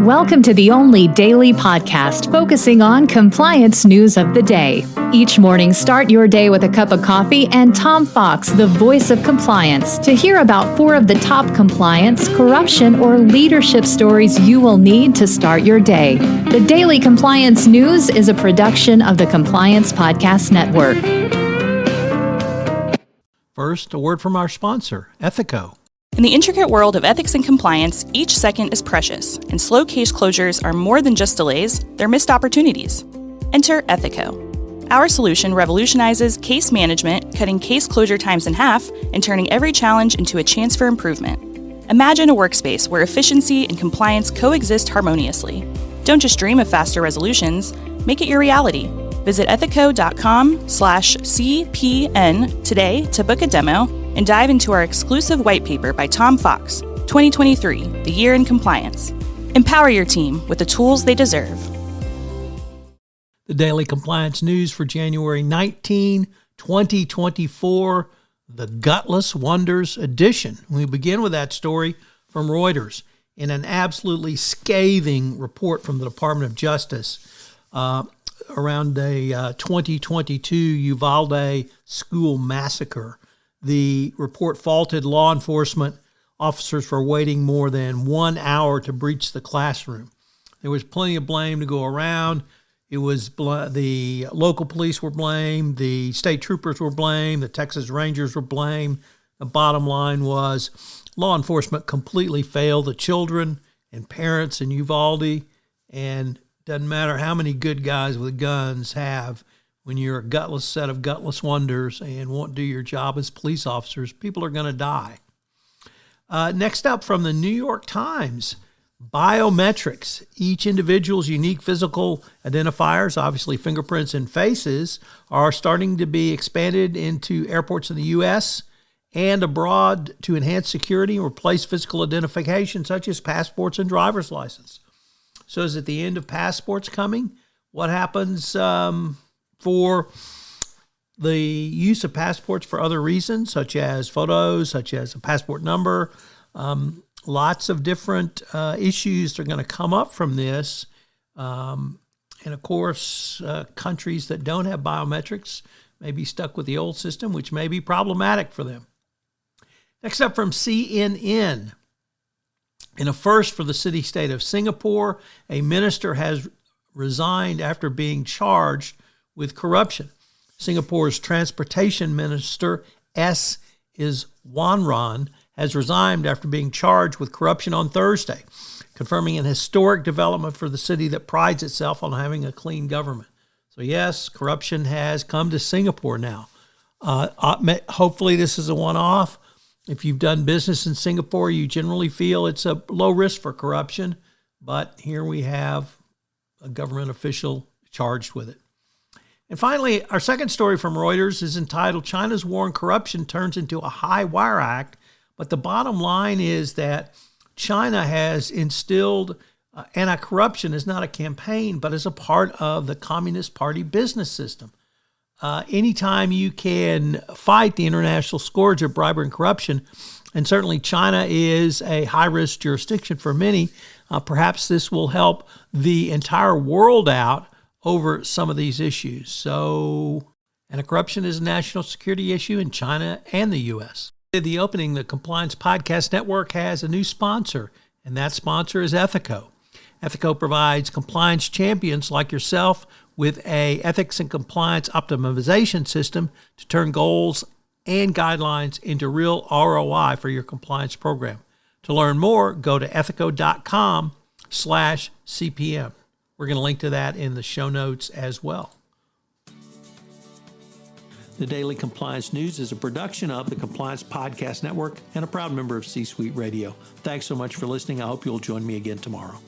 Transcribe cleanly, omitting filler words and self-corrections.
Welcome to the only daily podcast focusing on compliance news of the day. Each morning, start your day with a cup of coffee and Tom Fox, the voice of compliance, to hear about 4 of the top compliance, corruption, or leadership stories you will need to start your day. The Daily Compliance News is a production of the Compliance Podcast Network. First, a word from our sponsor, Ethico. In the intricate world of ethics and compliance, each second is precious, and slow case closures are more than just delays, they're missed opportunities. Enter Ethico. Our solution revolutionizes case management, cutting case closure times in half and turning every challenge into a chance for improvement. Imagine a workspace where efficiency and compliance coexist harmoniously. Don't just dream of faster resolutions, make it your reality. Visit ethico.com/CPN today to book a demo and dive into our exclusive white paper by Tom Fox, 2023, The Year in Compliance. Empower your team with the tools they deserve. The Daily Compliance News for January 19, 2024, the Gutless Wonders edition. We begin with that story from Reuters in an absolutely scathing report from the Department of Justice around a 2022 Uvalde school massacre. The report faulted law enforcement officers for waiting more than 1 hour to breach the classroom. There was plenty of blame to go around. It was the local police were blamed, the state troopers were blamed, the Texas Rangers were blamed. The bottom line was law enforcement completely failed the children and parents in Uvalde, and doesn't matter how many good guys with guns have. When you're a gutless set of gutless wonders and won't do your job as police officers, people are going to die. Next up from the New York Times, biometrics. Each individual's unique physical identifiers, obviously fingerprints and faces, are starting to be expanded into airports in the U.S. and abroad to enhance security and replace physical identification such as passports and driver's license. So is it the end of passports coming? What happens for the use of passports for other reasons, such as photos, such as a passport number? Lots of different issues are going to come up from this. And of course, countries that don't have biometrics may be stuck with the old system, which may be problematic for them. Next up from CNN. In a first for the city-state of Singapore, a minister has resigned after being charged with corruption. Singapore's transportation minister, S. Iswaran, has resigned after being charged with corruption on Thursday, confirming an historic development for the city that prides itself on having a clean government. So yes, corruption has come to Singapore now. Hopefully this is a one-off. If you've done business in Singapore, you generally feel it's a low risk for corruption, but here we have a government official charged with it. And finally, our second story from Reuters is entitled, China's War on Corruption Turns into a High Wire Act. But the bottom line is that China has instilled anti-corruption as not a campaign, but as a part of the Communist Party business system. Anytime you can fight the international scourge of bribery and corruption, and certainly China is a high-risk jurisdiction for many, perhaps this will help the entire world out over some of these issues. So, anti-corruption is a national security issue in China and the U.S. At the opening, the Compliance Podcast Network has a new sponsor, and that sponsor is Ethico. Ethico provides compliance champions like yourself with a ethics and compliance optimization system to turn goals and guidelines into real ROI for your compliance program. To learn more, go to ethico.com/CPM. We're going to link to that in the show notes as well. The Daily Compliance News is a production of the Compliance Podcast Network and a proud member of C-Suite Radio. Thanks so much for listening. I hope you'll join me again tomorrow.